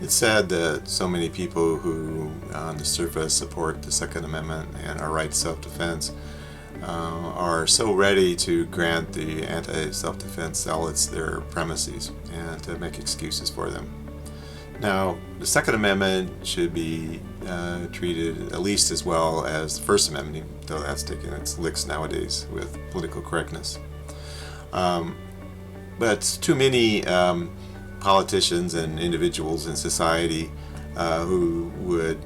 It's sad that so many people who on the surface support the Second Amendment and our right to self-defense are so ready to grant the anti-self-defense zealots their premises and to make excuses for them. Now, the Second Amendment should be treated at least as well as the First Amendment, though that's taking its licks nowadays with political correctness. But too many politicians and individuals in society who would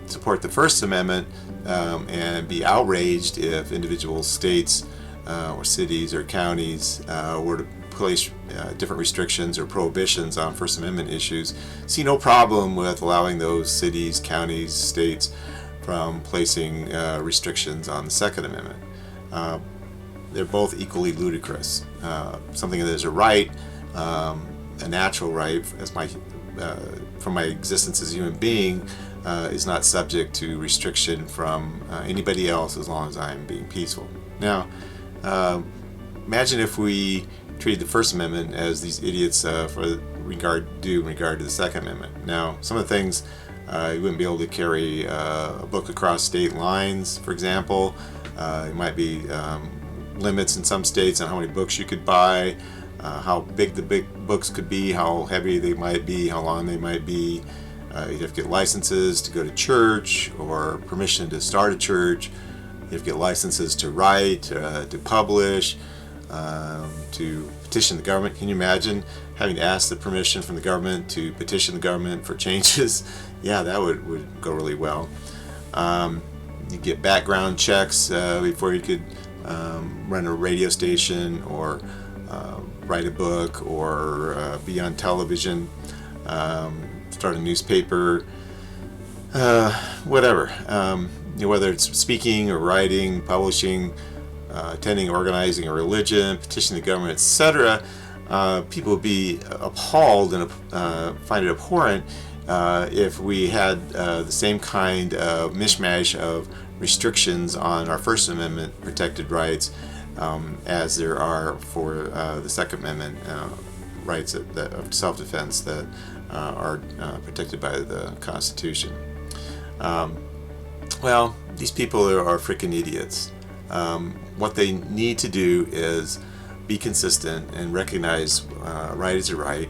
support the First Amendment and be outraged if individual states or cities or counties were to place different restrictions or prohibitions on First Amendment issues, see no problem with allowing those cities, counties, states from placing restrictions on the Second Amendment. They're both equally ludicrous. Something that is a right, a natural right, from my existence as a human being, is not subject to restriction from anybody else as long as I'm being peaceful. Now, imagine if we treated the First Amendment as these idiots do in regard to the Second Amendment. Now, some of the things, you wouldn't be able to carry a book across state lines, for example. It might be limits in some states on how many books you could buy, how big the big books could be, how heavy they might be, how long they might be. You'd have to get licenses to go to church or permission to start a church. You have to get licenses to write, to publish, to petition the government. Can you imagine having to ask the permission from the government to petition the government for changes? Yeah, that would go really well. You get background checks before you could run a radio station or write a book or be on television, start a newspaper, whatever. Whether it's speaking or writing, publishing, attending, organizing a religion, petitioning the government, etc., people would be appalled and find it abhorrent if we had the same kind of mishmash of restrictions on our First Amendment protected rights as there are for the Second Amendment rights of self-defense that are protected by the Constitution. Well, these people are freaking idiots. What they need to do is be consistent and recognize right is a right.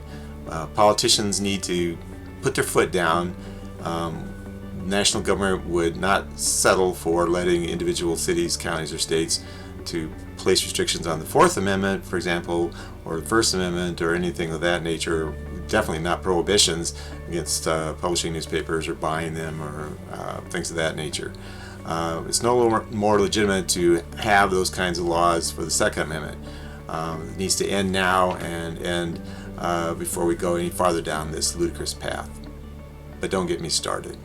Politicians need to put their foot down. National government would not settle for letting individual cities, counties, or states to place restrictions on the Fourth Amendment, for example, or the First Amendment, or anything of that nature. Definitely not prohibitions against publishing newspapers or buying them or things of that nature. It's no more legitimate to have those kinds of laws for the Second Amendment. It needs to end now and end before we go any farther down this ludicrous path. But don't get me started.